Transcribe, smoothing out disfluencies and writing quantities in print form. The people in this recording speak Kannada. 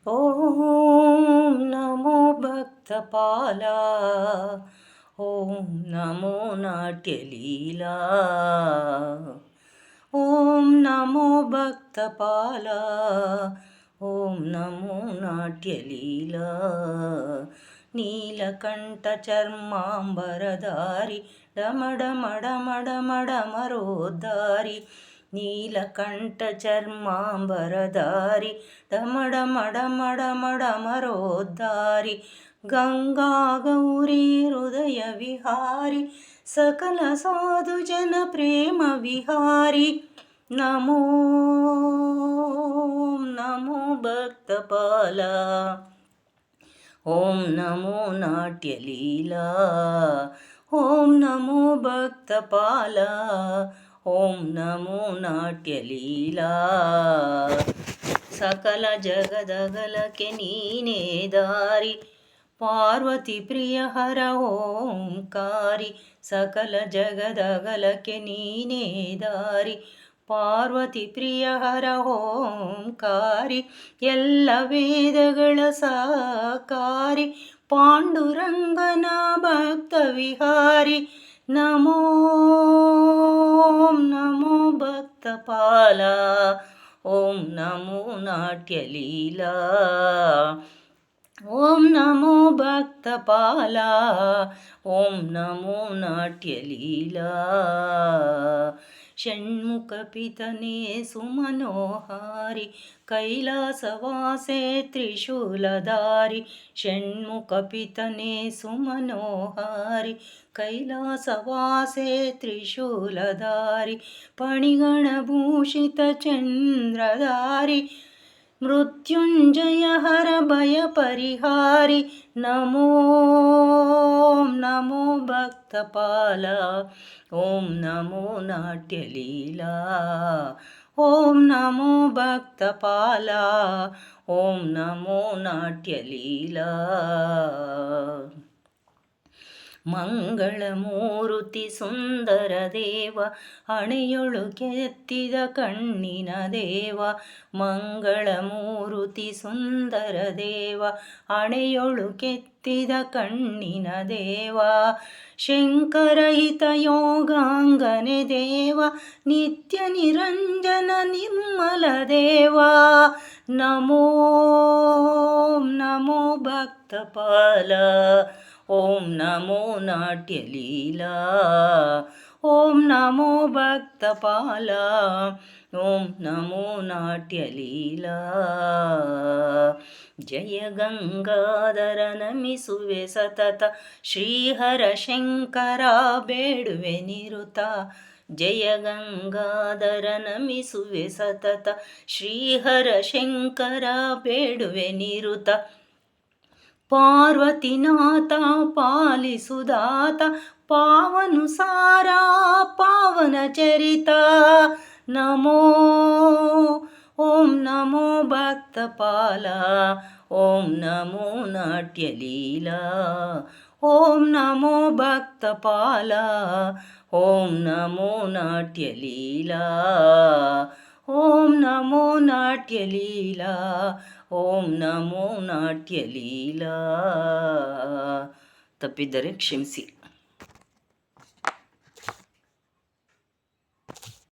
ಓಂ ನಮೋ ಭಕ್ತಪಾಲ, ಓಂ ನಮೋ ನಾಟ್ಯಲೀಲಾ, ಓಂ ನಮೋ ಭಕ್ತಪಾಲ, ಓಂ ನಮೋ ನಾಟ್ಯಲೀಲಾ. ನೀಲಕಂಠ ಚರ್ಮಾಂಬರಧಾರಿ ಡಮಡಮಡಮಡಮಡಮರೋದ್ಧಾರಿ, ನೀಲಕಂಠ ಚರ್ಮಾಂಬರಧಾರಿ ಡಮಡಮಡಮಡಮಡಮರೋದ್ಧಾರಿ, ಗಂಗಾ ಗೌರಿ ಹೃದಯ ವಿಹಾರಿ, ಸಕಲ ಸಾಧು ಜನ ಪ್ರೇಮ ವಿಹಾರಿ. ನಮೋ ನಮೋ ಭಕ್ತಪಾಲ, ಓಂ ನಮೋ ನಾಟ್ಯಲೀಲಾ, ಓಂ ನಮೋ ಭಕ್ತಪಾಲ, ಓಂ ನಮೋ ನಾಟ್ಯಲೀಲಾ. ಸಕಲ ಜಗದಗಲಕ್ಕೆ ನೀನೇ ದಾರಿ, ಪಾರ್ವತಿ ಪ್ರಿಯ ಹರ ಓಂಕಾರಿ, ಸಕಲ ಜಗದಗಲಕ್ಕೆ ನೀನೇ ದಾರಿ, ಪಾರ್ವತಿ ಪ್ರಿಯ ಹರ ಓಂಕಾರಿ, ಎಲ್ಲ ವೇದಗಳ ಸಾಕಾರಿ, ಪಾಂಡುರಂಗನ ಭಕ್ತ ವಿಹಾರಿ. ನಮೋ ನಮೋ ಭಕ್ತಪಾಲ, ಓಂ ನಮೋ ನಾಟ್ಯಲೀಲಾ, ಓಂ ನಮೋ ಭಕ್ತಪಾಲ, ಓಂ ನಮೋ ನಾಟ್ಯಲೀಲಾ. ಷಣ್ಮುಖ ಪಿತನೇ ಸುಮನೋಹಾರಿ, ಕೈಲಾಸವಾಸೆ ತ್ರಿಶೂಲಧಾರಿ, ಷಣ್ಮುಖ ಪಿತನೇ ಸುಮನೋಹಾರಿ, ಕೈಲಾಸವಾಸೆ ತ್ರಿಶೂಲಧಾರಿ, ಫಣಿಗಣಭೂಷಿತ ಚಂದ್ರಧಾರಿ, ಮೃತ್ಯುಂಜಯ ಹರ ಭಯ ಪರಿಹಾರಿ. ನಮೋ ನಮೋ ಭಕ್ತಪಾಲ, ಓಂ ನಮೋ ನಾಟ್ಯಲೀಲಾ, ಓಂ ನಮೋ ಭಕ್ತಪಾಲ, ಓಂ ನಮೋ ನಾಟ್ಯಲೀಲಾ. ಮಂಗಳಮೂರುತಿ ಸುಂದರ ದೇವ, ಹಣೆಯೊಳು ಕೆತ್ತಿದ ಕಣ್ಣಿನ ದೇವ, ಮಂಗಳಮೂರುತಿ ಸುಂದರ ದೇವ, ಹಣೆಯೊಳು ಕೆತ್ತಿದ ಕಣ್ಣಿನ ದೇವ, ಶಂಕರಹಿತ ಯೋಗಾಂಗನೆ ದೇವ, ನಿತ್ಯ ನಿರಂಜನ ನಿರ್ಮಲ ದೇವ. ನಮೋ ನಮೋ ಭಕ್ತಪಾಲ, ಓಂ ನಮೋ ನಾಟ್ಯಲೀಲಾ, ಓಂ ನಮೋ ಭಕ್ತಪಾಲ, ಓಂ ನಮೋ ನಾಟ್ಯಲೀಲಾ. ಜಯ ಗಂಗಾಧರ ನಮಿಸುವೆ ಸತತ, ಶ್ರೀಹರ ಶಂಕರ ಬೇಡುವೆ ನಿರುತ, ಜಯ ಗಂಗಾಧರ ನಮಿಸುವೆ ಸತತ, ಶ್ರೀಹರ ಶಂಕರ ಬೇಡುವೆ ನಿರುತ, ಪಾರ್ವತಿನಾಥ ಪಾಲಿಸುದಾತ, ಪಾವನುಸಾರ ಪಾವನ ಚರಿತ. ನಮೋ ಓಂ ನಮೋ ಭಕ್ತಪಾಲ, ಓಂ ನಮೋ ನಾಟ್ಯಲೀಲಾ, ಓಂ ನಮೋ ಭಕ್ತಪಾಲ, ಓಂ ನಮೋ ನಾಟ್ಯಲೀಲಾ, ಓಂ ನಮೋ ನಾಟ್ಯಲೀಲಾ, ಓಂ ನಮೋ ನಾಟ್ಯಲೀಲಾ. ತಪ್ಪಿದ್ದರೆ ಕ್ಷಮಿಸಿ.